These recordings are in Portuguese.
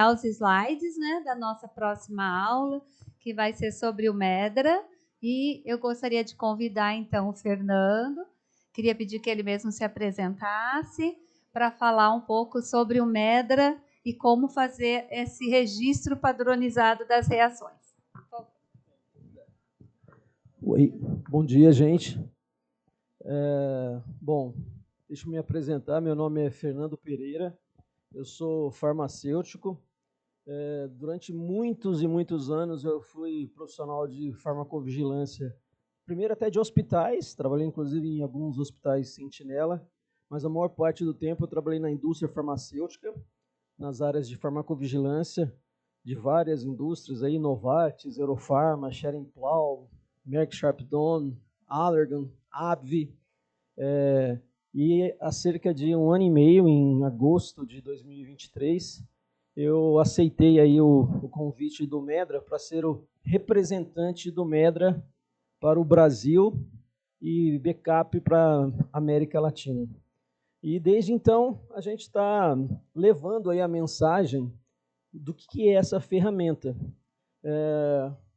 Os slides, né, da nossa próxima aula, que vai ser sobre o Medra, e eu gostaria de convidar, então, o Fernando, queria pedir que ele mesmo se apresentasse, para falar um pouco sobre o Medra e como fazer esse registro padronizado das reações. Oi, bom dia, gente. Bom, deixa eu me apresentar, meu nome é Fernando Pereira, eu sou farmacêutico. Durante muitos e muitos anos eu fui profissional de farmacovigilância, primeiro até de hospitais, trabalhei inclusive em alguns hospitais sentinela, mas a maior parte do tempo eu trabalhei na indústria farmacêutica, nas áreas de farmacovigilância de várias indústrias, aí, Novartis, Eurofarma, Schering-Plough, Merck Sharp Dohme, Allergan, AbbVie. E há cerca de 1 ano e meio, em agosto de 2023, eu aceitei aí o convite do Medra para ser o representante do Medra para o Brasil e backup para a América Latina. E desde então a gente está levando aí a mensagem do que é essa ferramenta.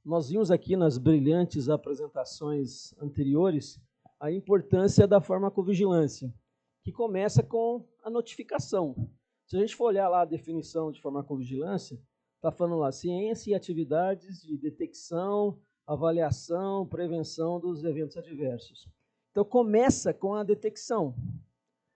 Nós vimos aqui nas brilhantes apresentações anteriores a importância da farmacovigilância, que começa com a notificação. Se a gente for olhar lá a definição de farmacovigilância, está falando lá ciência e atividades de detecção, avaliação, prevenção dos eventos adversos. Então começa com a detecção.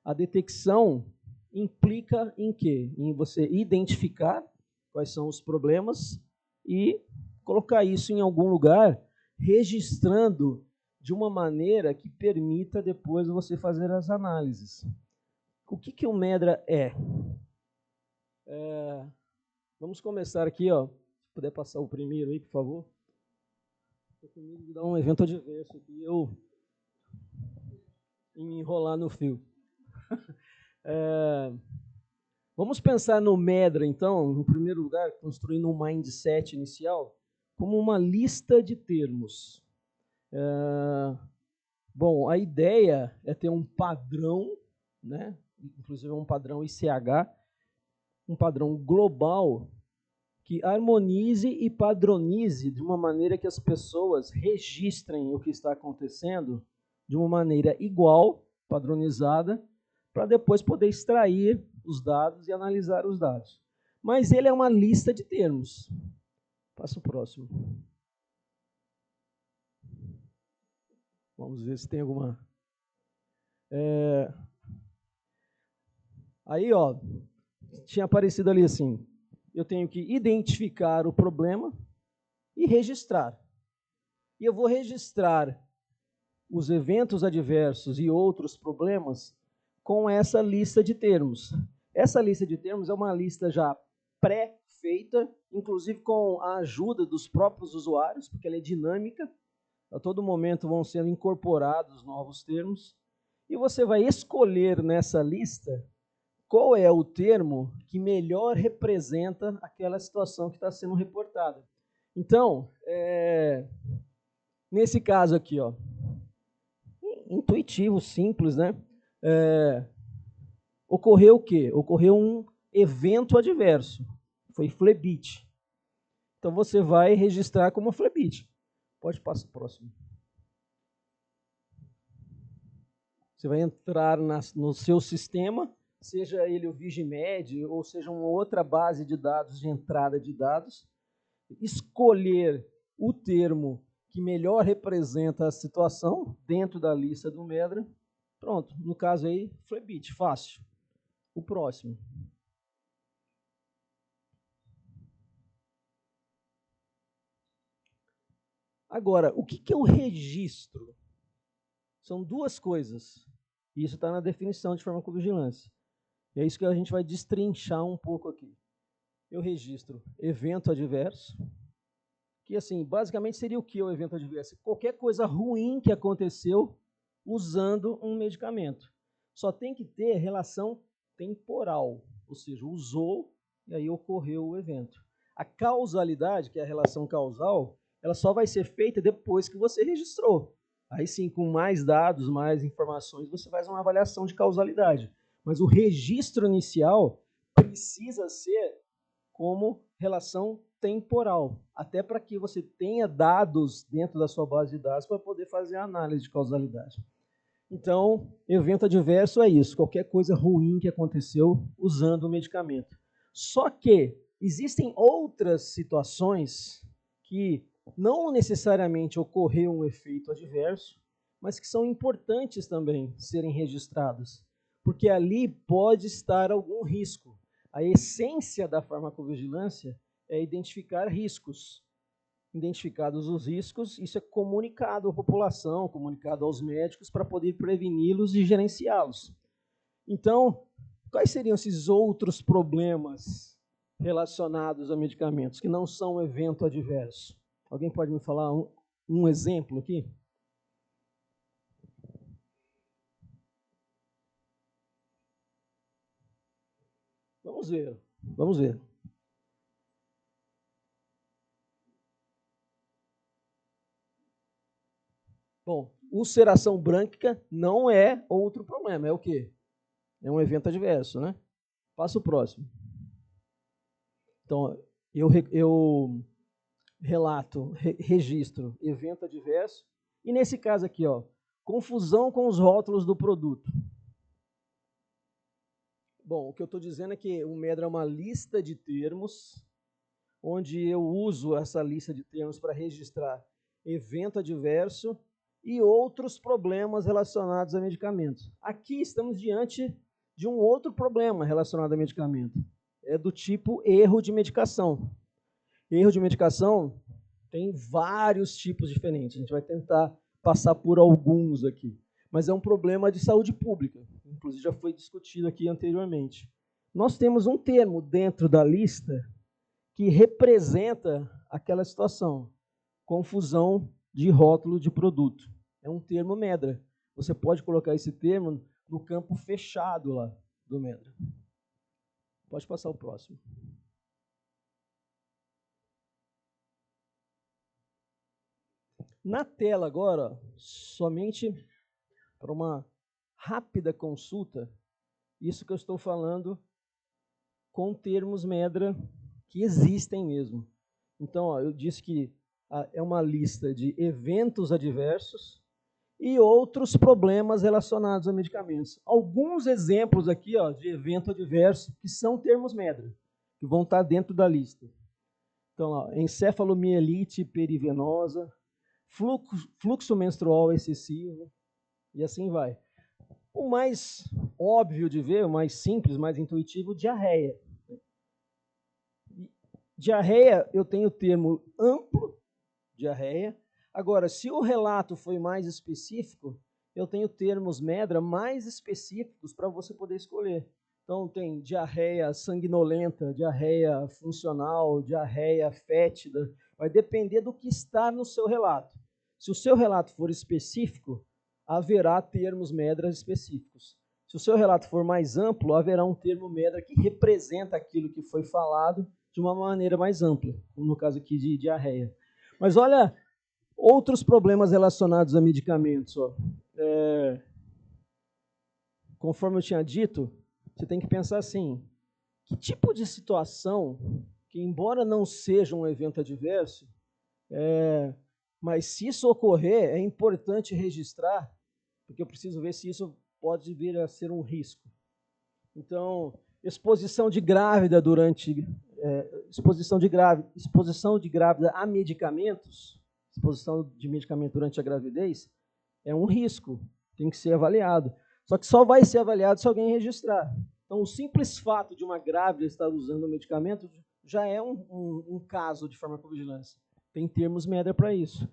A detecção implica em quê? Em você identificar quais são os problemas e colocar isso em algum lugar, registrando de uma maneira que permita depois você fazer as análises. O que o Medra é? Vamos começar aqui, ó. Se puder passar o primeiro aí, por favor. Estou com medo de dar um evento adverso aqui, eu me enrolar no fio. Vamos pensar no Medra, então, em primeiro lugar, construindo um mindset inicial, como uma lista de termos. Bom, a ideia é ter um padrão, né? Inclusive um padrão ICH, um padrão global que harmonize e padronize de uma maneira que as pessoas registrem o que está acontecendo de uma maneira igual, padronizada, para depois poder extrair os dados e analisar os dados. Mas ele é uma lista de termos. Passa o próximo. Vamos ver se tem alguma... Aí, ó, tinha aparecido ali assim, eu tenho que identificar o problema e registrar. E eu vou registrar os eventos adversos e outros problemas com essa lista de termos. Essa lista de termos é uma lista já pré-feita, inclusive com a ajuda dos próprios usuários, porque ela é dinâmica. A todo momento vão sendo incorporados novos termos. E você vai escolher nessa lista qual é o termo que melhor representa aquela situação que está sendo reportada. Então, nesse caso aqui, ó, intuitivo, simples, né? Ocorreu o quê? Ocorreu um evento adverso. Foi Flebit. Então, você vai registrar como Flebit. Pode passar o próximo. Você vai entrar no seu sistema, seja ele o Vigimed ou seja uma outra base de dados de entrada de dados, escolher o termo que melhor representa a situação dentro da lista do Medra. Pronto, no caso aí, Flebit, fácil. O próximo. Agora, o que é o registro? São duas coisas. Isso está na definição de farmacovigilância. E é isso que a gente vai destrinchar um pouco aqui. Eu registro evento adverso, que assim, basicamente seria o que o evento adverso? Qualquer coisa ruim que aconteceu usando um medicamento. Só tem que ter relação temporal, ou seja, usou e aí ocorreu o evento. A causalidade, que é a relação causal, ela só vai ser feita depois que você registrou. Aí sim, com mais dados, mais informações, você faz uma avaliação de causalidade. Mas o registro inicial precisa ser como relação temporal, até para que você tenha dados dentro da sua base de dados para poder fazer a análise de causalidade. Então, evento adverso é isso, qualquer coisa ruim que aconteceu usando o medicamento. Só que existem outras situações que não necessariamente ocorreu um efeito adverso, mas que são importantes também serem registradas, porque ali pode estar algum risco. A essência da farmacovigilância é identificar riscos. Identificados os riscos, isso é comunicado à população, comunicado aos médicos para poder preveni-los e gerenciá-los. Então, quais seriam esses outros problemas relacionados a medicamentos que não são um evento adverso? Alguém pode me falar um exemplo aqui? Vamos ver. Bom, ulceração brânquica não é outro problema, é o quê? É um evento adverso, né? Passa o próximo. Então, eu registro evento adverso, e nesse caso aqui, ó, confusão com os rótulos do produto. Bom, o que eu estou dizendo é que o MEDRA é uma lista de termos, onde eu uso essa lista de termos para registrar evento adverso e outros problemas relacionados a medicamentos. Aqui estamos diante de um outro problema relacionado a medicamento. É do tipo erro de medicação. Erro de medicação tem vários tipos diferentes. A gente vai tentar passar por alguns aqui. Mas é um problema de saúde pública. Inclusive já foi discutido aqui anteriormente. Nós temos um termo dentro da lista que representa aquela situação. Confusão de rótulo de produto. É um termo MEDRA. Você pode colocar esse termo no campo fechado lá do MEDRA. Pode passar o próximo. Na tela agora, somente para uma rápida consulta, isso que eu estou falando com termos MEDRA que existem mesmo. Então, ó, eu disse que é uma lista de eventos adversos e outros problemas relacionados a medicamentos. Alguns exemplos aqui, ó, de evento adverso que são termos MEDRA, que vão estar dentro da lista. Então, ó, encefalomielite perivenosa, fluxo menstrual excessivo, e assim vai. O mais óbvio de ver, o mais simples, mais intuitivo, diarreia. Diarreia, eu tenho o termo amplo, diarreia. Agora, se o relato foi mais específico, eu tenho termos MEDRA mais específicos para você poder escolher. Então, tem diarreia sanguinolenta, diarreia funcional, diarreia fétida. Vai depender do que está no seu relato. Se o seu relato for específico, haverá termos MEDRA específicos. Se o seu relato for mais amplo, haverá um termo MEDRA que representa aquilo que foi falado de uma maneira mais ampla, como no caso aqui de diarreia. Mas olha, outros problemas relacionados a medicamentos. Ó. Conforme eu tinha dito, você tem que pensar assim, que tipo de situação, que embora não seja um evento adverso, mas se isso ocorrer, é importante registrar, porque eu preciso ver se isso pode vir a ser um risco. Então, exposição de grávida exposição de grávida a medicamentos, exposição de medicamento durante a gravidez, é um risco, tem que ser avaliado. Só que só vai ser avaliado se alguém registrar. Então, o simples fato de uma grávida estar usando o medicamento já é um caso de farmacovigilância. Tem termos MEDRA para isso.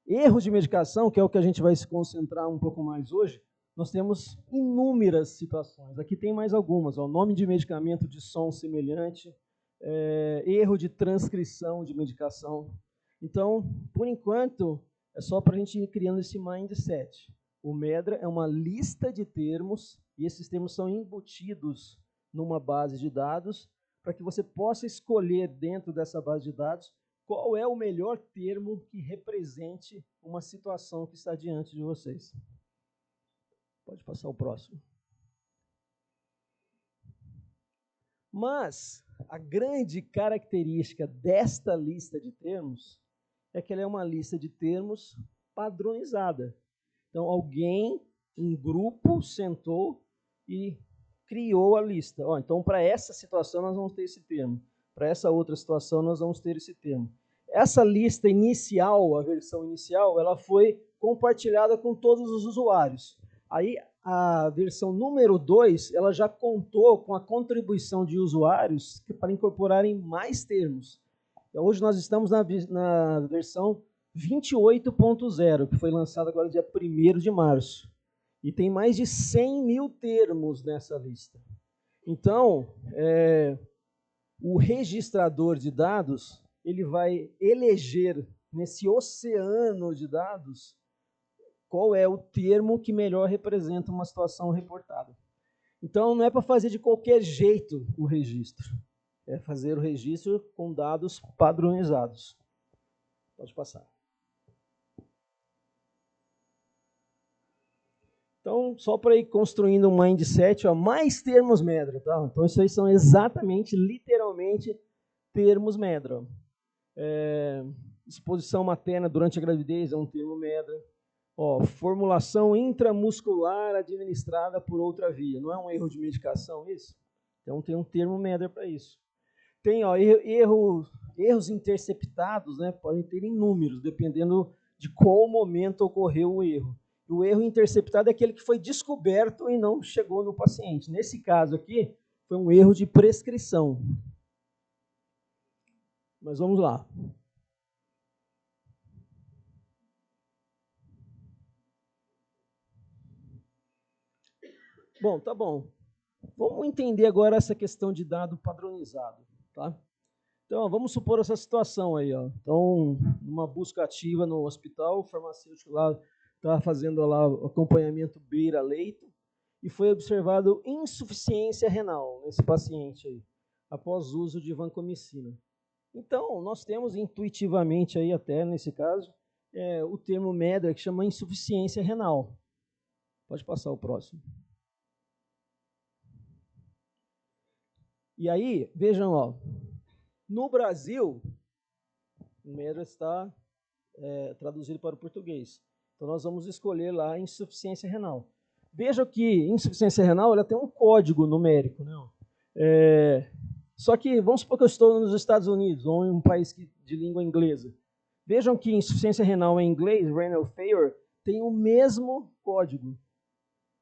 Erros de medicação, que é o que a gente vai se concentrar um pouco mais hoje, nós temos inúmeras situações. Aqui tem mais algumas. Ó, nome de medicamento de som semelhante, erro de transcrição de medicação. Então, por enquanto, é só para a gente ir criando esse mindset. O MEDRA é uma lista de termos, e esses termos são embutidos numa base de dados, para que você possa escolher dentro dessa base de dados qual é o melhor termo que represente uma situação que está diante de vocês. Pode passar o próximo. Mas, a grande característica desta lista de termos é que ela é uma lista de termos padronizada. Então, um grupo sentou e criou a lista. Então, para essa situação, nós vamos ter esse termo. Para essa outra situação, nós vamos ter esse termo. Essa lista inicial, a versão inicial, ela foi compartilhada com todos os usuários. Aí, a versão número 2, ela já contou com a contribuição de usuários para incorporarem mais termos. Hoje nós estamos na versão 28.0, que foi lançada agora dia 1º de março. E tem mais de 100 mil termos nessa lista. Então, o registrador de dados, ele vai eleger nesse oceano de dados qual é o termo que melhor representa uma situação reportada. Então, não é para fazer de qualquer jeito o registro. É fazer o registro com dados padronizados. Pode passar. Então, só para ir construindo um mindset, mais termos Medra. Tá? Então, isso aí são exatamente, literalmente, termos Medra. Exposição materna durante a gravidez é um termo Medra. Formulação intramuscular administrada por outra via. Não é um erro de medicação isso? Então, tem um termo Medra para isso. Tem erros interceptados, né? Podem ter inúmeros, dependendo de qual momento ocorreu o erro. O erro interceptado é aquele que foi descoberto e não chegou no paciente. Nesse caso aqui, foi um erro de prescrição. Mas vamos lá. Bom, tá bom. Vamos entender agora essa questão de dado padronizado, tá? Então, vamos supor essa situação aí, ó. Então, numa busca ativa no hospital, o farmacêutico lá está fazendo lá o acompanhamento beira-leito e foi observado insuficiência renal nesse paciente aí, após uso de vancomicina. Então, nós temos intuitivamente aí, até nesse caso, o termo Medra, que chama insuficiência renal. Pode passar o próximo. E aí, vejam, ó, no Brasil, o Medra está traduzido para o português. Então, nós vamos escolher lá insuficiência renal. Vejam que insuficiência renal ela tem um código numérico, né? Só que, vamos supor que eu estou nos Estados Unidos, ou em um país de língua inglesa. Vejam que insuficiência renal em inglês, renal failure, tem o mesmo código.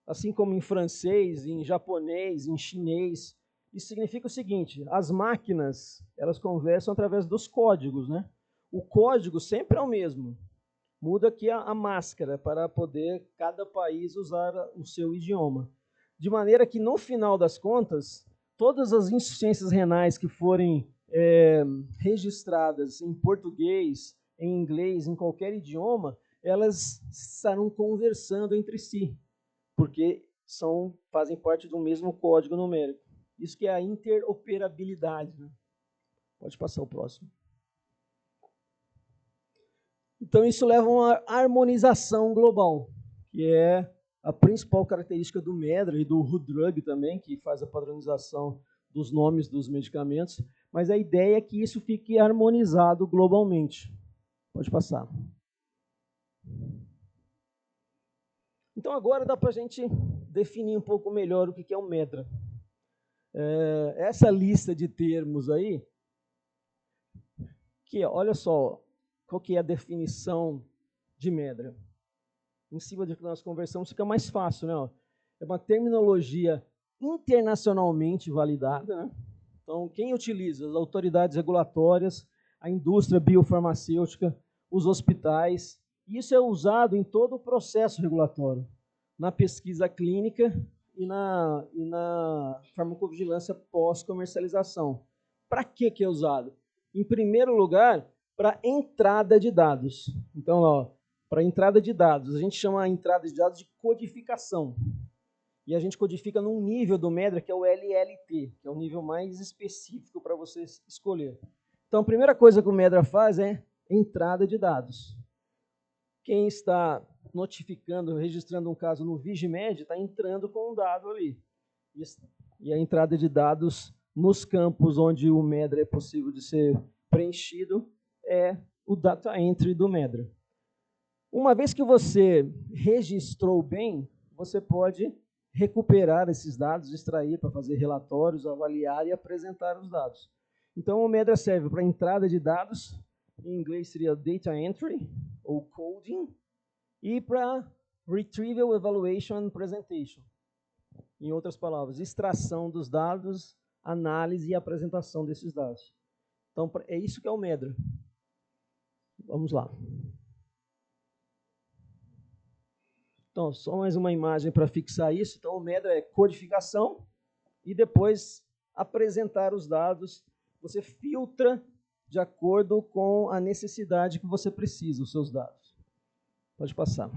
Assim como em francês, em japonês, em chinês. Isso significa o seguinte, as máquinas, elas conversam através dos códigos, né? O código sempre é o mesmo. Muda aqui a máscara para poder cada país usar o seu idioma. De maneira que, no final das contas, todas as insuficiências renais que forem registradas em português, em inglês, em qualquer idioma, elas estarão conversando entre si, porque fazem parte do mesmo código numérico. Isso que é a interoperabilidade. Né? Pode passar o próximo. Então, isso leva a uma harmonização global, que é a principal característica do Medra e do WhoDrug também, que faz a padronização dos nomes dos medicamentos, mas a ideia é que isso fique harmonizado globalmente. Pode passar. Então, agora dá para a gente definir um pouco melhor o que é o Medra. Essa lista de termos aí, que olha só, qual que é a definição de Medra? Em cima do que nós conversamos fica mais fácil, né? É uma terminologia internacionalmente validada, né? Então, quem utiliza? As autoridades regulatórias, a indústria biofarmacêutica, os hospitais. Isso é usado em todo o processo regulatório, na pesquisa clínica e na farmacovigilância pós-comercialização. Para que é usado? Em primeiro lugar, para entrada de dados. Então, para entrada de dados, a gente chama a entrada de dados de codificação. E a gente codifica num nível do Medra que é o LLT, que é o nível mais específico para você escolher. Então, a primeira coisa que o Medra faz é entrada de dados. Quem está notificando, registrando um caso no Vigimed, está entrando com um dado ali. E a entrada de dados nos campos onde o Medra é possível de ser preenchido é o data entry do Medra. Uma vez que você registrou bem, você pode recuperar esses dados, extrair para fazer relatórios, avaliar e apresentar os dados. Então, o Medra serve para entrada de dados, em inglês seria data entry ou coding, e para retrieval, evaluation and presentation. Em outras palavras, extração dos dados, análise e apresentação desses dados. Então, é isso que é o Medra. Vamos lá. Então, só mais uma imagem para fixar isso. Então, o Medra é codificação e depois apresentar os dados. Você filtra de acordo com a necessidade que você precisa, os seus dados. Pode passar.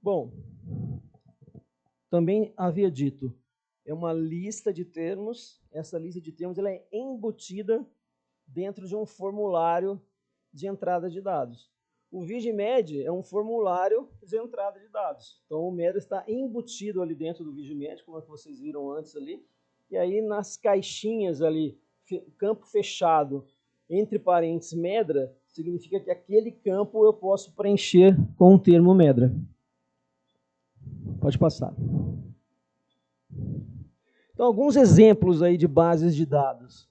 Bom, também havia dito, é uma lista de termos. Essa lista de termos ela é embutida dentro de um formulário de entrada de dados. O Vigimed é um formulário de entrada de dados. Então, o Medra está embutido ali dentro do Vigimed, como vocês viram antes ali. E aí, nas caixinhas ali, campo fechado, entre parênteses, Medra, significa que aquele campo eu posso preencher com o termo Medra. Pode passar. Então, alguns exemplos aí de bases de dados.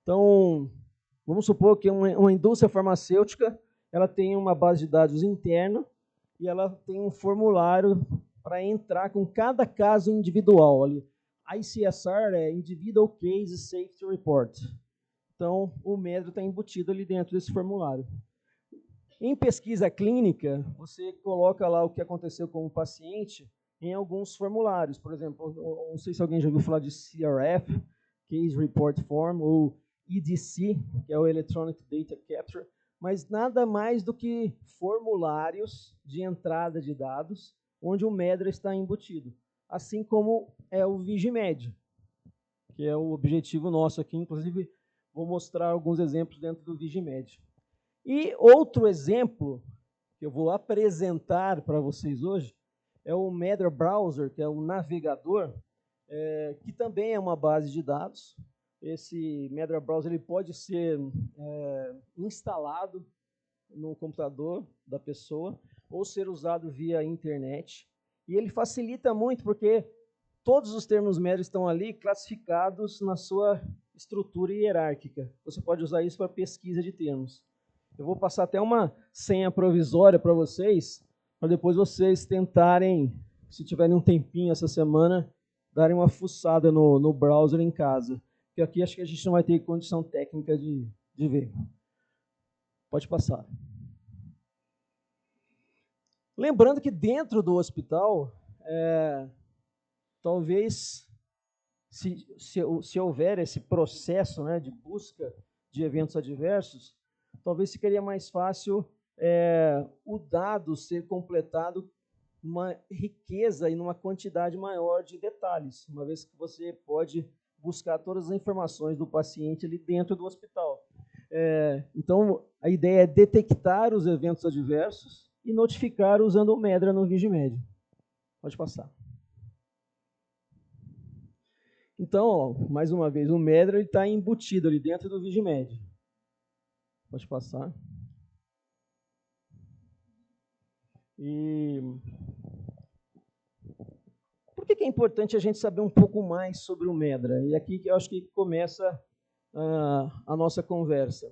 Então, vamos supor que uma indústria farmacêutica ela tem uma base de dados interna e ela tem um formulário para entrar com cada caso individual. Ali. ICSR é Individual Case Safety Report. Então, o Medra está embutido ali dentro desse formulário. Em pesquisa clínica, você coloca lá o que aconteceu com o paciente em alguns formulários. Por exemplo, não sei se alguém já ouviu falar de CRF, Case Report Form, ou EDC, que é o Electronic Data Capture, mas nada mais do que formulários de entrada de dados, onde o Medra está embutido. Assim como é o Vigimed, que é o objetivo nosso aqui. Inclusive, vou mostrar alguns exemplos dentro do Vigimed. E outro exemplo que eu vou apresentar para vocês hoje é o Medra Browser, que é o navegador, que também é uma base de dados. Esse Medra Browser ele pode ser instalado no computador da pessoa ou ser usado via internet. E ele facilita muito porque todos os termos Medra estão ali classificados na sua estrutura hierárquica. Você pode usar isso para pesquisa de termos. Eu vou passar até uma senha provisória para vocês, para depois vocês tentarem, se tiverem um tempinho essa semana, darem uma fuçada no browser em casa. Porque aqui acho que a gente não vai ter condição técnica de ver. Pode passar. Lembrando que dentro do hospital, talvez, se houver esse processo, né, de busca de eventos adversos, talvez ficaria mais fácil o dado ser completado numa riqueza e numa quantidade maior de detalhes, uma vez que você pode buscar todas as informações do paciente ali dentro do hospital. Então, a ideia é detectar os eventos adversos e notificar usando o Medra no Vigimed. Pode passar. Então, ó, mais uma vez, o Medra está embutido ali dentro do Vigimed. Pode passar. E por que é importante a gente saber um pouco mais sobre o Medra? E aqui que eu acho que começa a nossa conversa.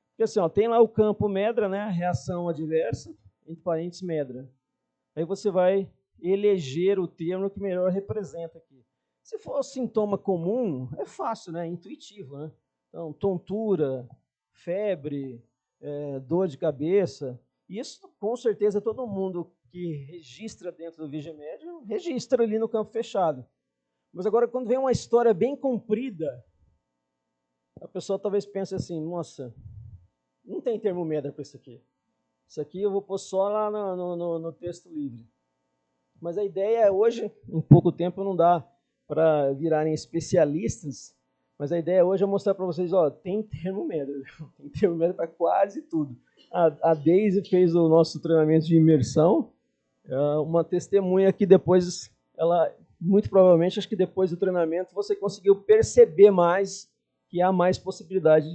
Porque assim, ó, tem lá o campo Medra, né, reação adversa, entre parênteses Medra. Aí você vai eleger o termo que melhor representa aqui. Se for sintoma comum, é fácil, né, é intuitivo, né? Então, tontura, febre, dor de cabeça. Isso, com certeza, todo mundo que registra dentro do Vigimed registra ali no campo fechado. Mas agora, quando vem uma história bem comprida, a pessoa talvez pense assim, nossa, não tem termo Medra para isso aqui. Isso aqui eu vou pôr só lá no texto livre. Mas a ideia é hoje, em pouco tempo, não dá para virarem especialistas, mas a ideia hoje é mostrar para vocês, ó, tem termo Medra, tem termo Medra para quase tudo. A Daisy fez o nosso treinamento de imersão, uma testemunha que depois ela muito provavelmente, acho que depois do treinamento, você conseguiu perceber mais que há mais possibilidade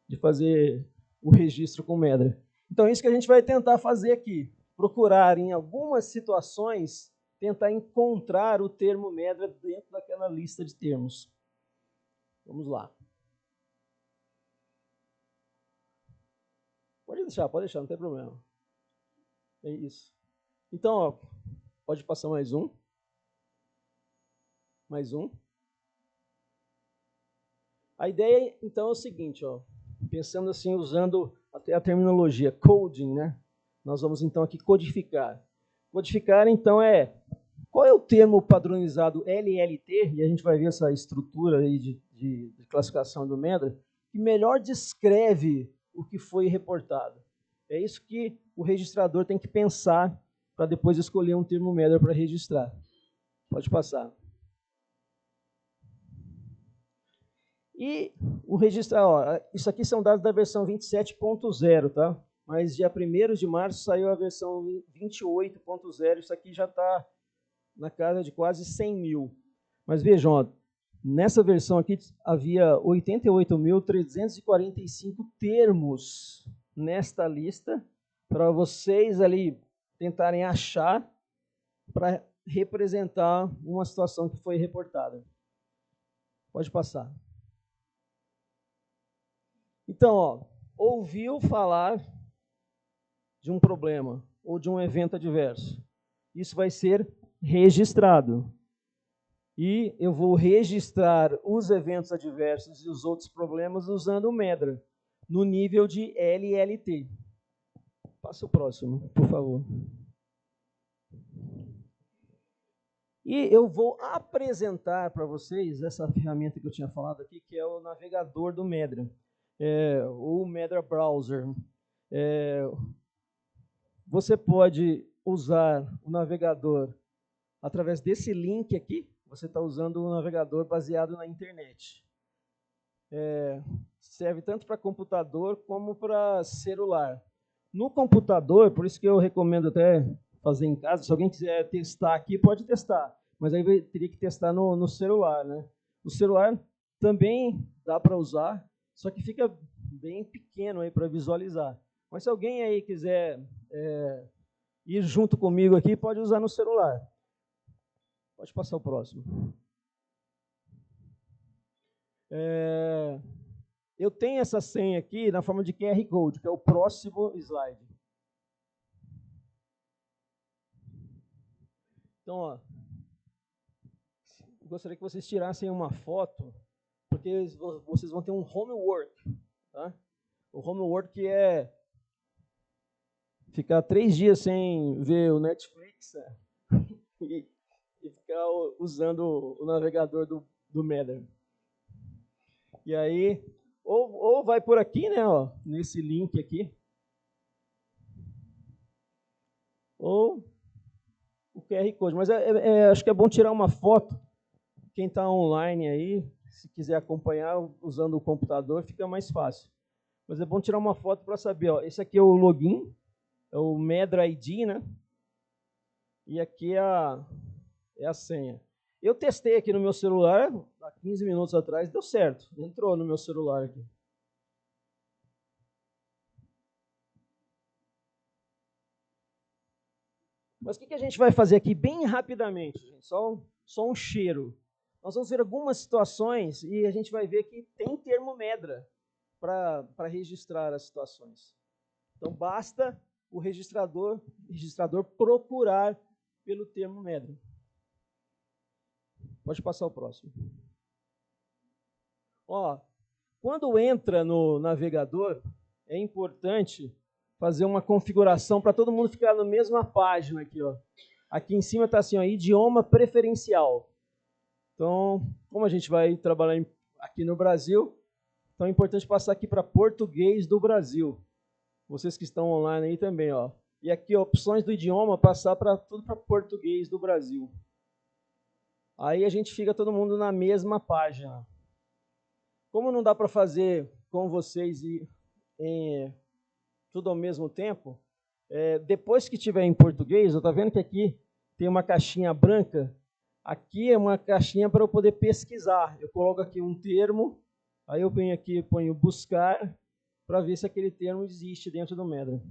de fazer o registro com Medra. Então, isso que a gente vai tentar fazer aqui. Procurar, em algumas situações, tentar encontrar o termo Medra dentro daquela lista de termos. Vamos lá. Pode deixar, não tem problema. É isso. Então, ó, pode passar mais um. Mais um. A ideia, então, é o seguinte, ó, pensando assim, usando até a terminologia coding, né? Nós vamos, então, aqui codificar. Codificar, então, qual é o termo padronizado LLT, e a gente vai ver essa estrutura aí de classificação do Medra, que melhor descreve o que foi reportado. É isso que o registrador tem que pensar para depois escolher um termo Medra para registrar. Pode passar. E o registrar, ó, isso aqui são dados da versão 27.0, tá? Mas dia 1º de março saiu a versão 28.0, isso aqui já está na casa de quase 100 mil. Mas vejam, ó, nessa versão aqui havia 88.345 termos nesta lista para vocês ali tentarem achar para representar uma situação que foi reportada. Pode passar. Então, ó, ouviu falar de um problema ou de um evento adverso. Isso vai ser registrado. E eu vou registrar os eventos adversos e os outros problemas usando o Medra, no nível de LLT. Passa o próximo, por favor. E eu vou apresentar para vocês essa ferramenta que eu tinha falado aqui, que é o navegador do Medra, ou o Medra Browser. Você pode usar o navegador através desse link aqui. Você está usando um navegador baseado na internet. Serve tanto para computador como para celular. No computador, por isso que eu recomendo até fazer em casa. Se alguém quiser testar aqui, pode testar. Mas aí teria que testar no celular, né? O celular também dá para usar, só que fica bem pequeno aí para visualizar. Mas se alguém aí quiser ir junto comigo aqui, pode usar no celular. Pode passar o próximo. Eu tenho essa senha aqui na forma de QR Code, que é o próximo slide. Então, ó, eu gostaria que vocês tirassem uma foto, porque vocês vão ter um homework. Tá? O homework é ficar 3 dias sem ver o Netflix e ficar usando o navegador do Medra. E aí, ou vai por aqui, né, ó, nesse link aqui, ou o QR Code. Mas acho que é bom tirar uma foto. Quem está online aí, se quiser acompanhar usando o computador, fica mais fácil. Mas é bom tirar uma foto para saber, ó, esse aqui é o login, é o Medra ID, né? E aqui é a senha. Eu testei aqui no meu celular, há 15 minutos atrás, deu certo. Entrou no meu celular aqui. Mas o que a gente vai fazer aqui bem rapidamente, gente? Só um cheiro. Nós vamos ver algumas situações e a gente vai ver que tem termo Medra para registrar as situações. Então, basta o registrador procurar pelo termo Medra. Pode passar o próximo. Ó, quando entra no navegador, é importante fazer uma configuração para todo mundo ficar na mesma página aqui, ó. Aqui em cima está assim, ó, idioma preferencial. Então, como a gente vai trabalhar aqui no Brasil, então é importante passar aqui para português do Brasil. Vocês que estão online aí também, ó. E aqui, opções do idioma, passar tudo para português do Brasil. Aí a gente fica todo mundo na mesma página. Como não dá para fazer com vocês e tudo ao mesmo tempo, depois que tiver em português, eu estou vendo que aqui tem uma caixinha branca. Aqui é uma caixinha para eu poder pesquisar. Eu coloco aqui um termo, aí eu venho aqui e ponho buscar, para ver se aquele termo existe dentro do Medra.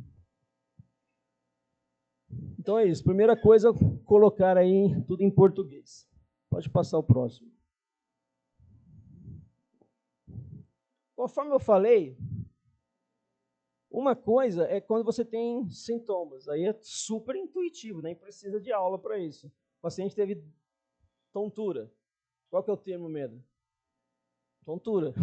Então é isso. Primeira coisa, colocar aí tudo em português. Pode passar o próximo. Conforme eu falei, uma coisa é quando você tem sintomas. Aí é super intuitivo, nem precisa de aula para isso. O paciente teve tontura. Qual que é o termo Medra? Tontura.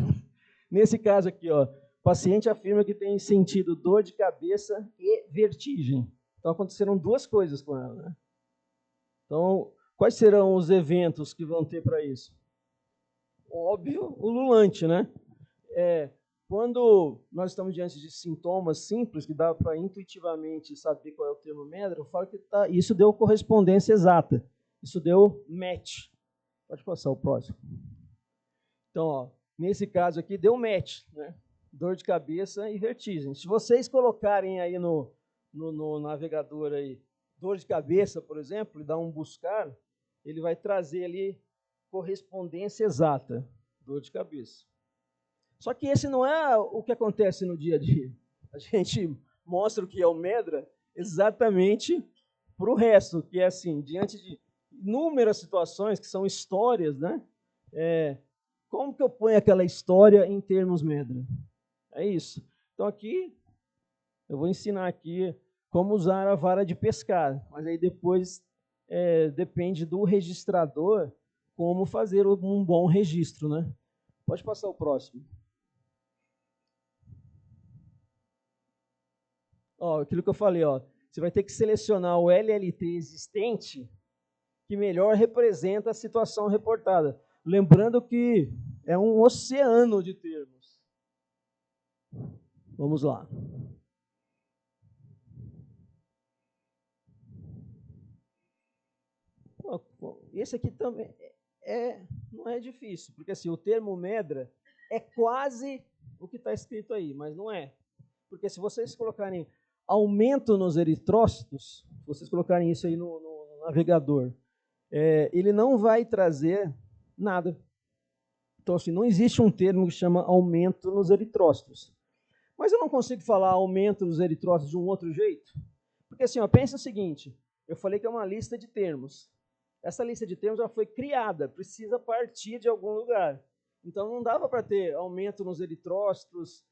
Nesse caso aqui, ó, o paciente afirma que tem sentido dor de cabeça e vertigem. Então aconteceram duas coisas com ela, né? Então, quais serão os eventos que vão ter para isso? Óbvio, ululante, né? Quando nós estamos diante de sintomas simples, que dá para intuitivamente saber qual é o termo Medra, eu falo que isso deu correspondência exata. Isso deu match. Pode passar o próximo. Então, ó, nesse caso aqui, deu match, né? Dor de cabeça e vertigem. Se vocês colocarem aí no navegador aí, dor de cabeça, por exemplo, e dar um buscar, ele vai trazer ali correspondência exata, dor de cabeça. Só que esse não é o que acontece no dia a dia. A gente mostra o que é o Medra exatamente para o resto, que é assim, diante de inúmeras situações que são histórias, né? Como que eu ponho aquela história em termos Medra? É isso. Então aqui, eu vou ensinar aqui como usar a vara de pescar, mas aí depois depende do registrador como fazer um bom registro, né? Pode passar o próximo. Ó, aquilo que eu falei, ó, você vai ter que selecionar o LLT existente que melhor representa a situação reportada. Lembrando que é um oceano de termos. Vamos lá. Esse aqui também não é difícil, porque assim, o termo Medra é quase o que está escrito aí, mas não é. Porque se vocês colocarem aumento nos eritrócitos, se vocês colocarem isso aí no navegador, ele não vai trazer nada. Então, assim, não existe um termo que chama aumento nos eritrócitos. Mas eu não consigo falar aumento nos eritrócitos de um outro jeito? Porque, assim, ó, pensa o seguinte, eu falei que é uma lista de termos. Essa lista de termos já foi criada, precisa partir de algum lugar. Então, não dava para ter aumento nos eritrócitos,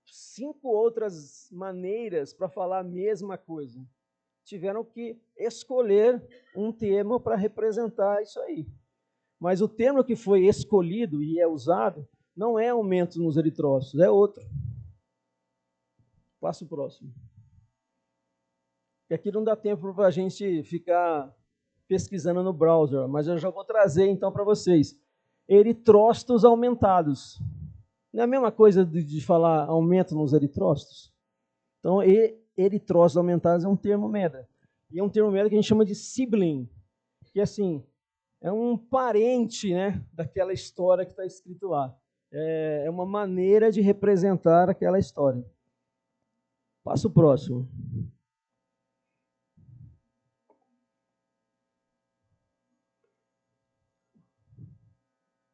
5 outras maneiras para falar a mesma coisa. Tiveram que escolher um termo para representar isso aí. Mas o termo que foi escolhido e é usado não é aumento nos eritrócitos, é outro. Passa o próximo. E aqui não dá tempo para a gente ficar pesquisando no browser, mas eu já vou trazer então para vocês. Eritrócitos aumentados. Não é a mesma coisa de falar aumento nos eritrócitos? Então, eritrócitos aumentados é um termo Medra. E é um termo Medra que a gente chama de sibling, que assim, é um parente, né, daquela história que está escrito lá. É uma maneira de representar aquela história. Passa o próximo.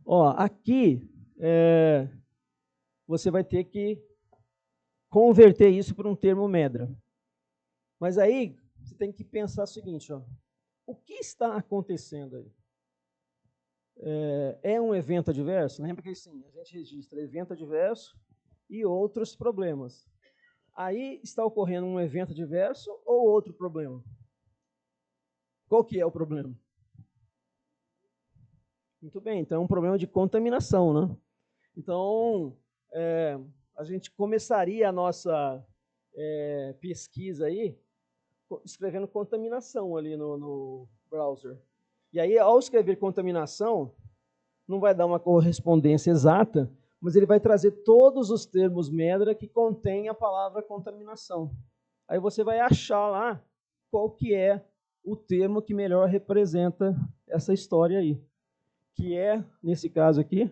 Ó, aqui você vai ter que converter isso para um termo Medra. Mas aí você tem que pensar o seguinte, ó, o que está acontecendo aí? É um evento adverso? Lembra que sim, a gente registra evento adverso e outros problemas. Aí está ocorrendo um evento adverso ou outro problema? Qual que é o problema? Muito bem, então é um problema de contaminação, né? Então, a gente começaria a nossa pesquisa aí escrevendo contaminação ali no browser. E aí, ao escrever contaminação, não vai dar uma correspondência exata, mas ele vai trazer todos os termos Medra que contém a palavra contaminação. Aí você vai achar lá qual que é o termo que melhor representa essa história aí. Que é, nesse caso aqui,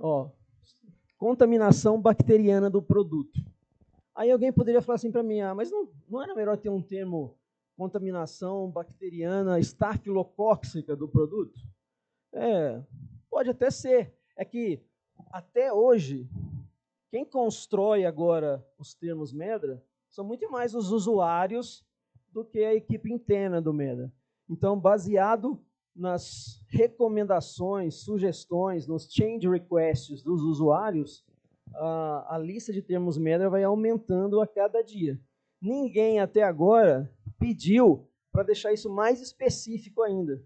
ó, contaminação bacteriana do produto. Aí alguém poderia falar assim para mim, mas não era melhor ter um termo contaminação bacteriana estafilocóxica do produto? Pode até ser. É que, até hoje, quem constrói agora os termos Medra são muito mais os usuários do que a equipe interna do Medra. Então, baseado nas recomendações, sugestões, nos change requests dos usuários, a lista de termos Medra vai aumentando a cada dia. Ninguém até agora pediu para deixar isso mais específico ainda.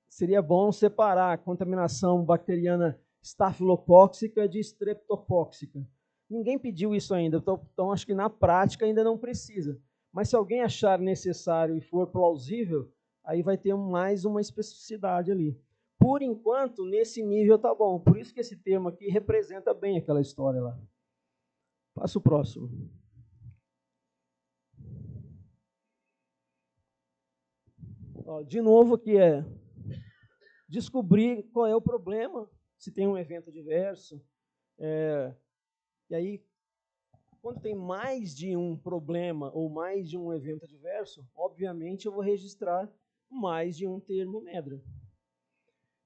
Seria bom separar a contaminação bacteriana estafilocóxica de estreptocóxica. Ninguém pediu isso ainda, então acho que na prática ainda não precisa. Mas se alguém achar necessário e for plausível, aí vai ter mais uma especificidade ali. Por enquanto, nesse nível tá bom. Por isso que esse termo aqui representa bem aquela história lá. Passa o próximo. De novo aqui descobrir qual é o problema, se tem um evento adverso. E aí, quando tem mais de um problema ou mais de um evento adverso, obviamente eu vou registrar mais de um termo Medra.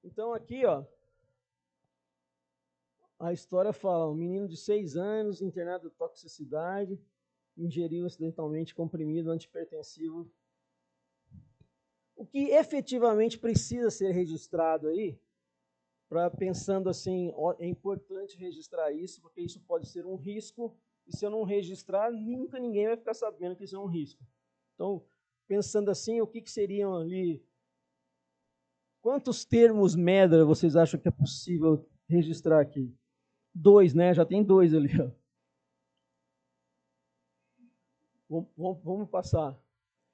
Então aqui, a história fala, um menino de 6 anos, internado de toxicidade, ingeriu acidentalmente comprimido antipertensivo. O que efetivamente precisa ser registrado aí, pensando assim, é importante registrar isso, porque isso pode ser um risco, e se eu não registrar, nunca ninguém vai ficar sabendo que isso é um risco. Então, pensando assim, o que seriam ali, quantos termos Medra vocês acham que é possível registrar aqui? 2, né? Já tem 2 ali. Vamos passar.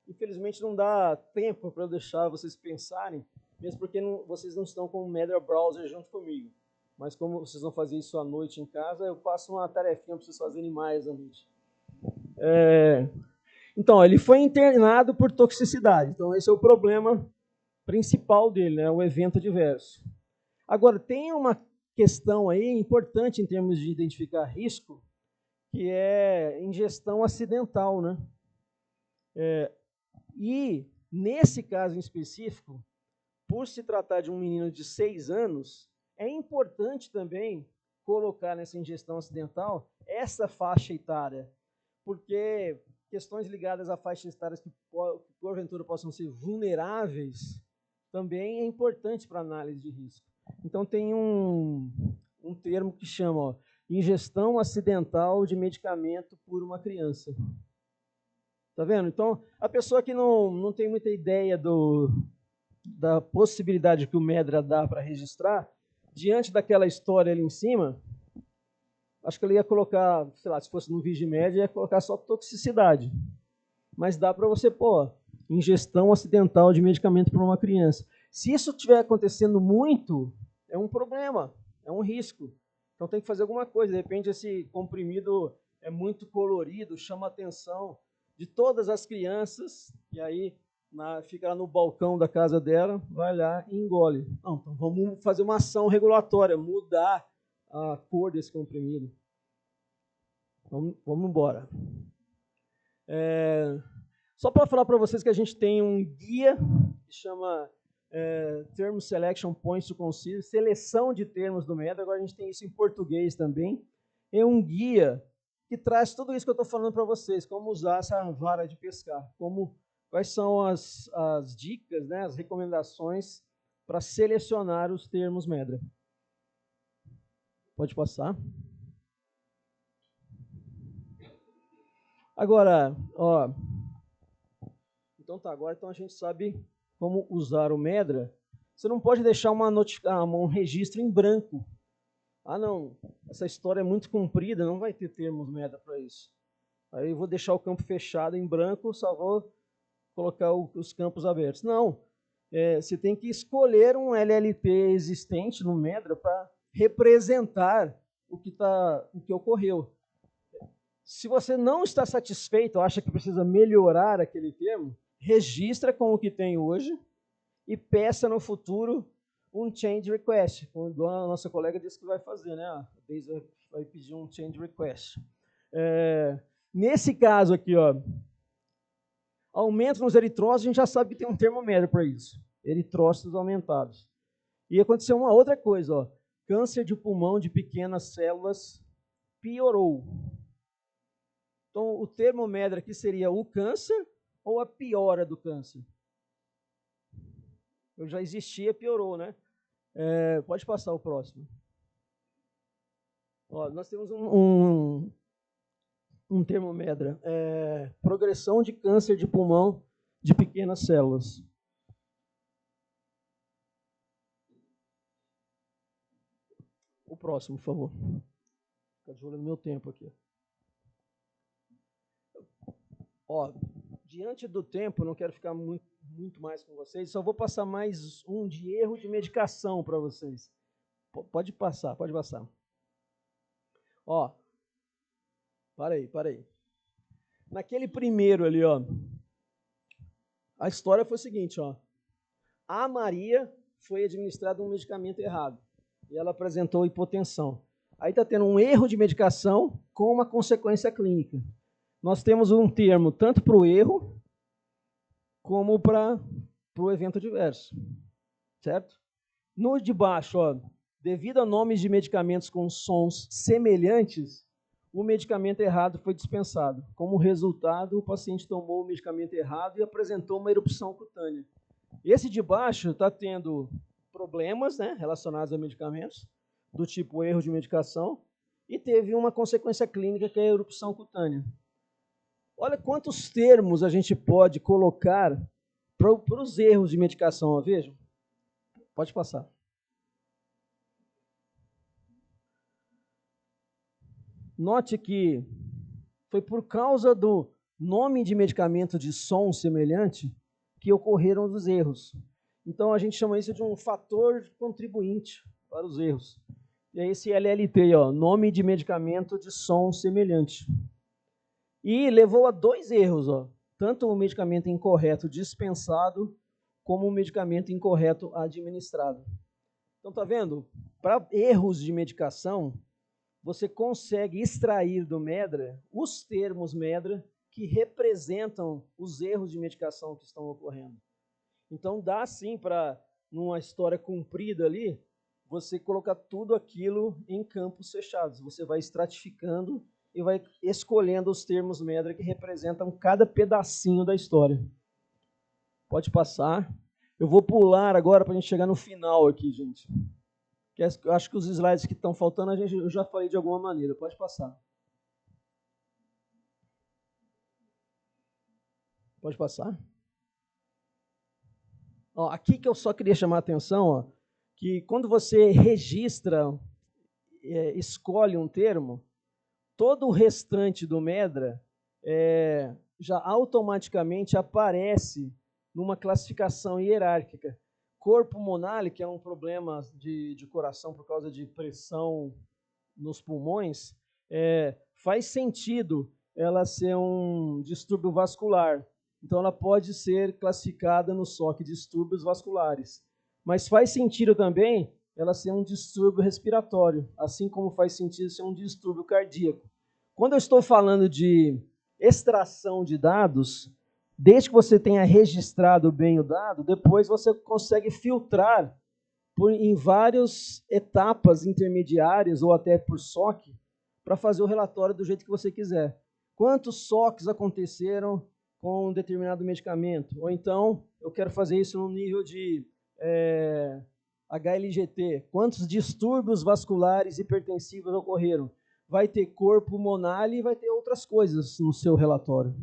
Infelizmente não dá tempo para eu deixar vocês pensarem, mesmo porque vocês não estão com o Medra Browser junto comigo. Mas como vocês vão fazer isso à noite em casa, eu passo uma tarefinha para vocês fazerem mais à noite. Então, ele foi internado por toxicidade. Então, esse é o problema principal dele, né? O evento adverso. Agora, tem uma questão aí importante em termos de identificar risco, que é ingestão acidental, né? E, nesse caso em específico, por se tratar de um menino de 6 anos, é importante também colocar nessa ingestão acidental essa faixa etária, porque questões ligadas a faixas etárias que porventura possam ser vulneráveis também é importante para a análise de risco. Então tem um termo que chama ingestão acidental de medicamento por uma criança. Tá vendo? Então, a pessoa que não tem muita ideia da possibilidade que o Medra dá para registrar, diante daquela história ali em cima, acho que ele ia colocar, sei lá, se fosse no Vigimed, ia colocar só toxicidade. Mas dá para você pôr ingestão acidental de medicamento para uma criança. Se isso estiver acontecendo muito, é um problema, é um risco. Então tem que fazer alguma coisa. De repente esse comprimido é muito colorido, chama a atenção de todas as crianças, e aí fica lá no balcão da casa dela, vai lá e engole. Não, então vamos fazer uma ação regulatória, mudar a cor desse comprimido. Vamos embora. Só para falar para vocês que a gente tem um guia que chama Term Selection Points to Consider, seleção de termos do Medra. Agora a gente tem isso em português também. É um guia que traz tudo isso que eu estou falando para vocês, como usar essa vara de pescar, quais são as dicas, né, as recomendações para selecionar os termos Medra. Pode passar. Agora, então a gente sabe como usar o Medra. Você não pode deixar um registro em branco. Não, essa história é muito comprida, não vai ter termos Medra para isso. Aí eu vou deixar o campo fechado em branco, só vou colocar os campos abertos. Não, você tem que escolher um LLT existente no Medra para representar o que ocorreu. Se você não está satisfeito, acha que precisa melhorar aquele termo, registra com o que tem hoje e peça no futuro um change request, como a nossa colega disse que vai fazer, né? A Deise vai pedir um change request. Nesse caso aqui, Aumento nos eritrócitos, a gente já sabe que tem um termômetro para isso. Eritrócitos aumentados. E aconteceu uma outra coisa, ó. Câncer de pulmão de pequenas células piorou. Então, o termômetro aqui seria o câncer ou a piora do câncer? Eu já existia, piorou, né? Pode passar o próximo. Ó, nós temos um termômetro. Progressão de câncer de pulmão de pequenas células. O próximo, por favor. Fica de olho no meu tempo aqui. Ó, diante do tempo, não quero ficar muito mais com vocês, só vou passar mais um de erro de medicação para vocês. Pode passar, pode passar. Ó, para aí. Naquele primeiro ali, ó, a história foi o seguinte, ó. A Maria foi administrada um medicamento errado e ela apresentou hipotensão. Aí está tendo um erro de medicação com uma consequência clínica. Nós temos um termo tanto para o erro como para o evento adverso, certo? No de baixo, ó, devido a nomes de medicamentos com sons semelhantes, o medicamento errado foi dispensado. Como resultado, o paciente tomou o medicamento errado e apresentou uma erupção cutânea. Esse de baixo está tendo problemas, né, relacionados a medicamentos, do tipo erro de medicação, e teve uma consequência clínica que é a erupção cutânea. Olha quantos termos a gente pode colocar para os erros de medicação, ó, vejam. Pode passar. Note que foi por causa do nome de medicamento de som semelhante que ocorreram os erros. Então, a gente chama isso de um fator contribuinte para os erros. E é esse LLT, ó, nome de medicamento de som semelhante. E levou a 2 erros, ó, tanto o medicamento incorreto dispensado, como o medicamento incorreto administrado. Então, tá vendo? Para erros de medicação, você consegue extrair do MEDRA os termos MEDRA que representam os erros de medicação que estão ocorrendo. Então, dá sim para, numa história comprida ali, você colocar tudo aquilo em campos fechados. Você vai estratificando e vai escolhendo os termos MEDRA que representam cada pedacinho da história. Pode passar. Eu vou pular agora para a gente chegar no final aqui, gente. Eu acho que os slides que estão faltando eu já falei de alguma maneira. Pode passar. Pode passar. Ó, aqui que eu só queria chamar a atenção, ó, que quando você registra, escolhe um termo, todo o restante do MEDRA já automaticamente aparece numa classificação hierárquica. Cor pulmonar, que é um problema de coração por causa de pressão nos pulmões, faz sentido ela ser um distúrbio vascular. Então, ela pode ser classificada no SOC distúrbios vasculares. Mas faz sentido também ela ser um distúrbio respiratório, assim como faz sentido ser um distúrbio cardíaco. Quando eu estou falando de extração de dados, desde que você tenha registrado bem o dado, depois você consegue filtrar em várias etapas intermediárias ou até por SOC para fazer o relatório do jeito que você quiser. Quantos SOCs aconteceram com um determinado medicamento? Ou então, eu quero fazer isso no nível de HLGT. Quantos distúrbios vasculares hipertensivos ocorreram? Vai ter cor pulmonar e vai ter outras coisas no seu relatório.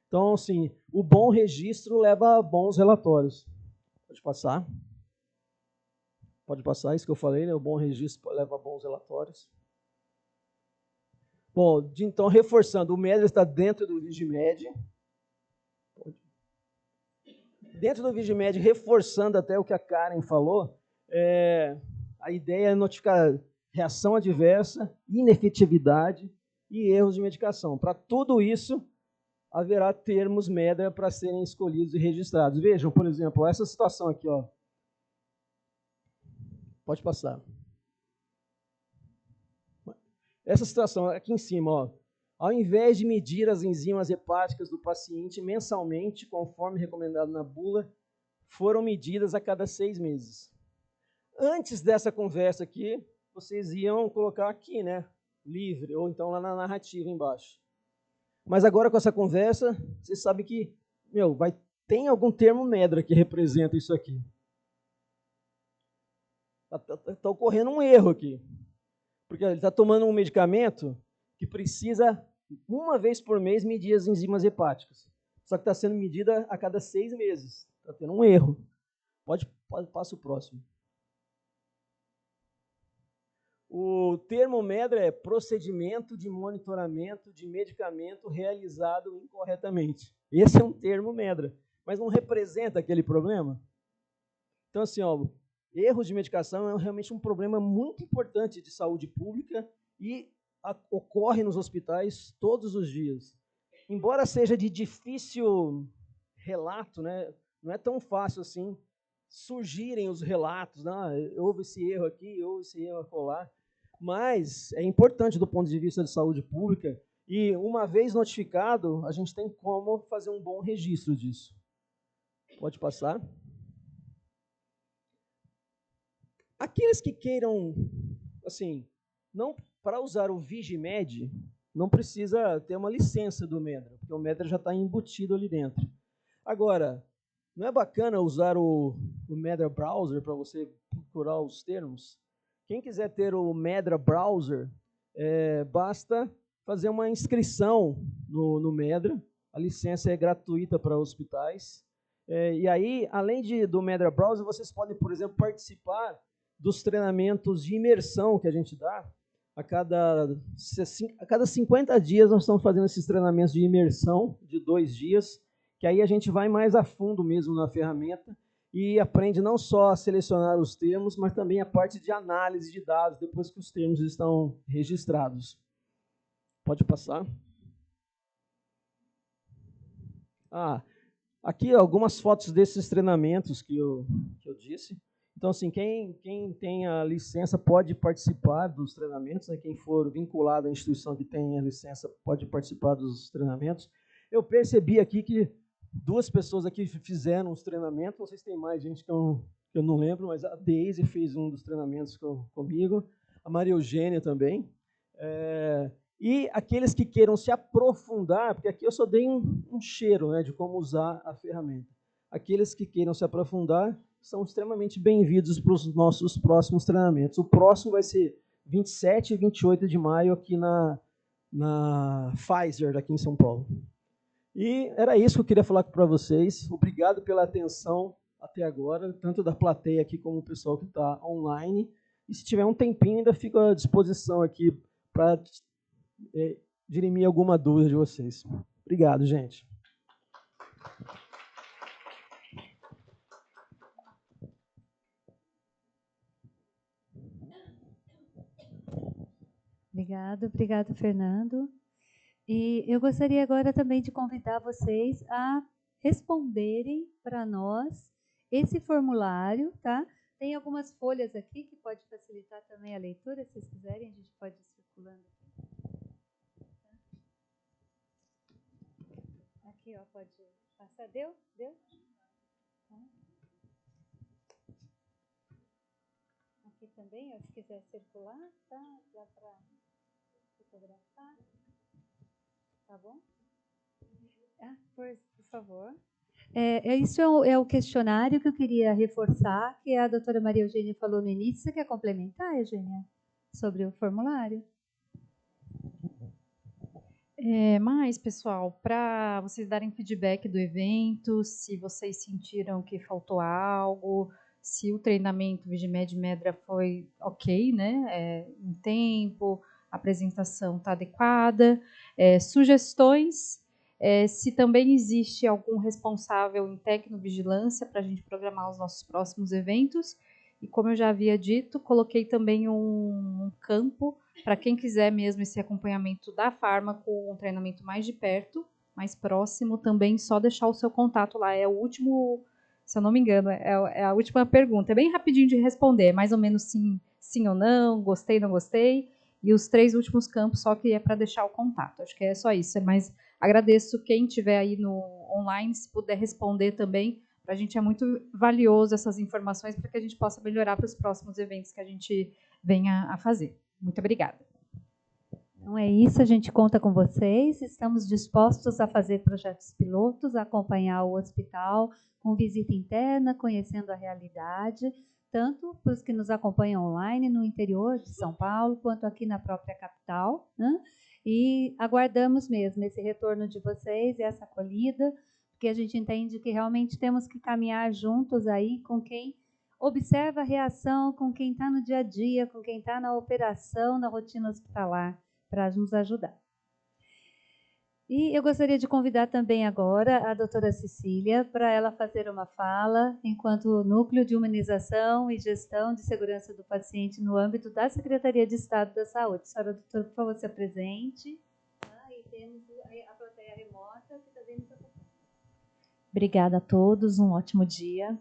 Então, assim, o bom registro leva a bons relatórios. Pode passar. Pode passar, isso que eu falei, né? O bom registro leva a bons relatórios. Bom, então, reforçando, o MEDRA está dentro do VIGIMED. Dentro do VIGIMED, reforçando até o que a Karen falou, a ideia é notificar reação adversa, inefetividade e erros de medicação. Para tudo isso, haverá termos MEDRA para serem escolhidos e registrados. Vejam, por exemplo, essa situação aqui, ó. Pode passar. Essa situação aqui em cima, ó. Ao invés de medir as enzimas hepáticas do paciente mensalmente, conforme recomendado na bula, foram medidas a cada 6 meses. Antes dessa conversa aqui, vocês iam colocar aqui, né? Livre, ou então lá na narrativa embaixo. Mas agora com essa conversa, vocês sabem que, tem algum termo medra que representa isso aqui. Está ocorrendo um erro aqui. Porque ele está tomando um medicamento que precisa, uma vez por mês, medir as enzimas hepáticas. Só que está sendo medida a cada 6 meses. Está tendo um erro. Passa o próximo. O termo medra é procedimento de monitoramento de medicamento realizado incorretamente. Esse é um termo medra, mas não representa aquele problema. Então, assim, erros de medicação é realmente um problema muito importante de saúde pública e ocorre nos hospitais todos os dias. Embora seja de difícil relato, né, não é tão fácil assim surgirem os relatos, houve esse erro aqui, houve esse erro acolá, mas é importante do ponto de vista de saúde pública e, uma vez notificado, a gente tem como fazer um bom registro disso. Pode passar. Aqueles que queiram, assim, não para usar o Vigimed, não precisa ter uma licença do Medra, porque o Medra já está embutido ali dentro. Agora, não é bacana usar o Medra Browser para você procurar os termos? Quem quiser ter o Medra Browser, basta fazer uma inscrição no Medra. A licença é gratuita para hospitais. E aí, além do Medra Browser, vocês podem, por exemplo, participar dos treinamentos de imersão que a gente dá. A cada 50 dias nós estamos fazendo esses treinamentos de imersão de 2 dias, que aí a gente vai mais a fundo mesmo na ferramenta e aprende não só a selecionar os termos, mas também a parte de análise de dados depois que os termos estão registrados. Pode passar. Aqui algumas fotos desses treinamentos que eu disse. Então, assim, quem tem a licença pode participar dos treinamentos, né? Quem for vinculado à instituição que tem a licença pode participar dos treinamentos. Eu percebi aqui que 2 pessoas aqui fizeram os treinamentos, não sei se tem mais gente que eu não lembro, mas a Deise fez um dos treinamentos comigo, a Maria Eugênia também. E aqueles que queiram se aprofundar, porque aqui eu só dei um cheiro, né, de como usar a ferramenta. Aqueles que queiram se aprofundar são extremamente bem-vindos para os nossos próximos treinamentos. O próximo vai ser 27 e 28 de maio aqui na Pfizer, aqui em São Paulo. E era isso que eu queria falar para vocês. Obrigado pela atenção até agora, tanto da plateia aqui como o pessoal que está online. E se tiver um tempinho, ainda fico à disposição aqui para dirimir alguma dúvida de vocês. Obrigado, gente. Obrigado, Fernando. E eu gostaria agora também de convidar vocês a responderem para nós esse formulário, tá? Tem algumas folhas aqui que pode facilitar também a leitura, se vocês quiserem, a gente pode ir circulando aqui. Aqui, ó, pode passar. Deu? Tá. Aqui também, ó, se quiser circular, tá? Dá para fotografar. Tá bom? Por favor. Isso é o questionário que eu queria reforçar, que a doutora Maria Eugênia falou no início. Você quer complementar, Eugênia, sobre o formulário? Mas, pessoal, para vocês darem feedback do evento, se vocês sentiram que faltou algo, se o treinamento Vigimed Medra foi ok, né? Em tempo, a apresentação está adequada, sugestões, se também existe algum responsável em tecnovigilância para a gente programar os nossos próximos eventos. E como eu já havia dito, coloquei também um campo para quem quiser mesmo esse acompanhamento da fármaco, um treinamento mais de perto, mais próximo, também só deixar o seu contato lá. É o último, se eu não me engano, é a última pergunta. É bem rapidinho de responder, mais ou menos sim ou não, gostei, não gostei. E os 3 últimos campos só que é para deixar o contato. Acho que é só isso. Mas agradeço quem estiver aí no online, se puder responder também. Para a gente é muito valioso essas informações para que a gente possa melhorar para os próximos eventos que a gente venha a fazer. Muito obrigada. Então é isso, a gente conta com vocês. Estamos dispostos a fazer projetos pilotos, a acompanhar o hospital com visita interna, conhecendo a realidade, tanto para os que nos acompanham online no interior de São Paulo, quanto aqui na própria capital, né? E aguardamos mesmo esse retorno de vocês e essa acolhida, porque a gente entende que realmente temos que caminhar juntos aí com quem observa a reação, com quem está no dia a dia, com quem está na operação, na rotina hospitalar, para nos ajudar. E eu gostaria de convidar também agora a doutora Cecília para ela fazer uma fala enquanto Núcleo de Humanização e Gestão de Segurança do Paciente no âmbito da Secretaria de Estado da Saúde. Senhora doutora, por favor, se apresente. E temos a plateia remota que também nos acompanha. Obrigada a todos, um ótimo dia.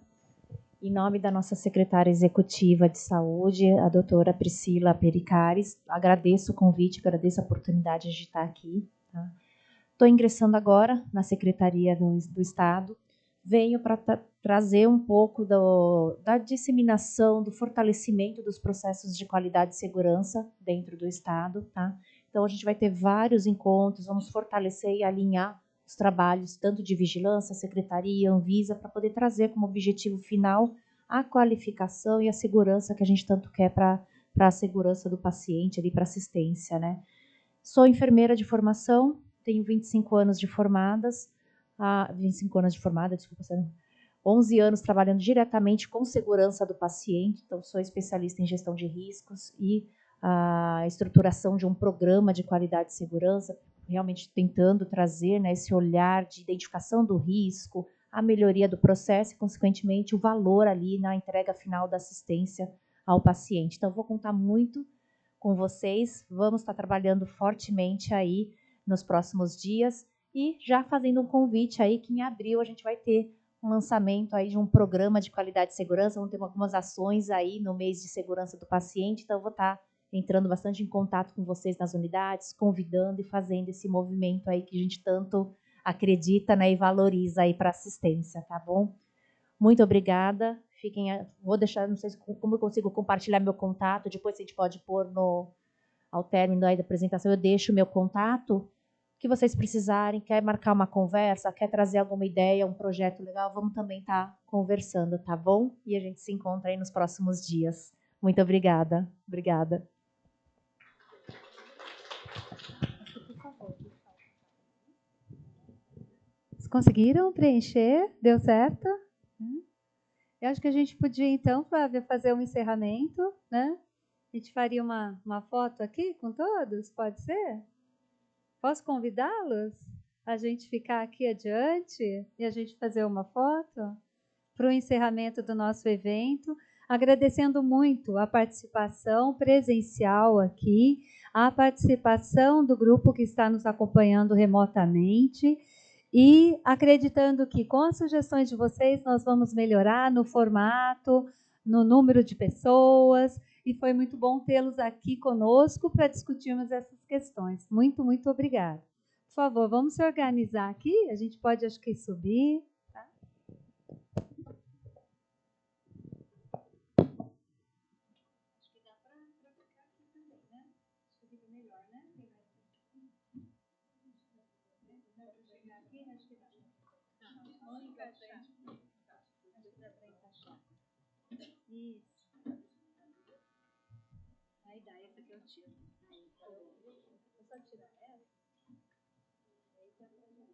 Em nome da nossa secretária executiva de saúde, a doutora Priscila Pericares, agradeço o convite, agradeço a oportunidade de estar aqui. Estou ingressando agora na Secretaria do Estado, venho para trazer um pouco da disseminação, do fortalecimento dos processos de qualidade e segurança dentro do Estado. Tá? Então, a gente vai ter vários encontros, vamos fortalecer e alinhar os trabalhos, tanto de vigilância, secretaria, Anvisa, para poder trazer como objetivo final a qualificação e a segurança que a gente tanto quer para a segurança do paciente, para assistência. Né? Sou enfermeira de formação, tenho 25 anos de formada, desculpa, 11 anos trabalhando diretamente com segurança do paciente, então sou especialista em gestão de riscos e a estruturação de um programa de qualidade e segurança, realmente tentando trazer, né, esse olhar de identificação do risco, a melhoria do processo e, consequentemente, o valor ali na entrega final da assistência ao paciente. Então, vou contar muito com vocês, vamos estar trabalhando fortemente aí nos próximos dias e já fazendo um convite aí que em abril a gente vai ter um lançamento aí de um programa de qualidade e segurança, vamos ter algumas ações aí no mês de segurança do paciente, então eu vou estar entrando bastante em contato com vocês nas unidades, convidando e fazendo esse movimento aí que a gente tanto acredita, né, e valoriza aí para assistência, tá bom? Muito obrigada. Vou deixar, não sei como eu consigo compartilhar meu contato, depois a gente pode pôr ao término aí da apresentação, eu deixo o meu contato, que vocês precisarem, quer marcar uma conversa, quer trazer alguma ideia, um projeto legal, vamos também estar conversando, tá bom? E a gente se encontra aí nos próximos dias. Muito obrigada. Obrigada. Vocês conseguiram preencher? Deu certo? Eu acho que a gente podia, então, Flávia, fazer um encerramento, né? A gente faria uma foto aqui com todos, pode ser? Posso convidá-los? A gente ficar aqui adiante e a gente fazer uma foto para o encerramento do nosso evento, agradecendo muito a participação presencial aqui, a participação do grupo que está nos acompanhando remotamente e acreditando que com as sugestões de vocês nós vamos melhorar no formato, no número de pessoas, e foi muito bom tê-los aqui conosco para discutirmos essas questões. Muito, muito obrigada. Por favor, vamos se organizar aqui? A gente pode, acho que, subir. Tá? Acho que dá para ficar aqui também, né? Acho que fica melhor, né? Dá para chegar aqui? Acho que dá. Vamos encaixar. Dá para encaixar. Isso. Aí dá, essa aqui eu tiro. Aí, tá bom. Vou só tirar essa. Aí tá pra mim.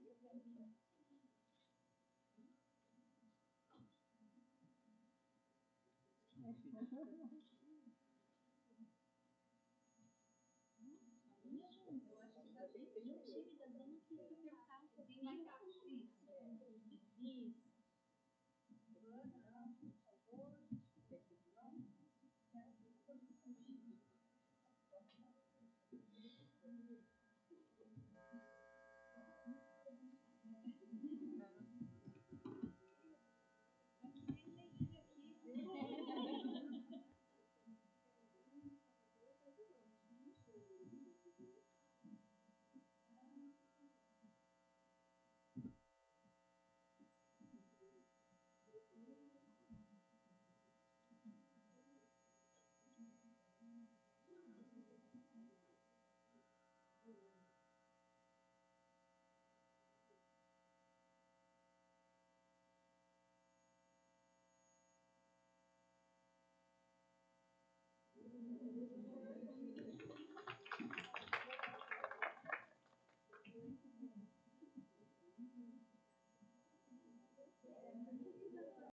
Eu acho que tá bem tímida, vamos que ficar um pouquinho mais. Isso.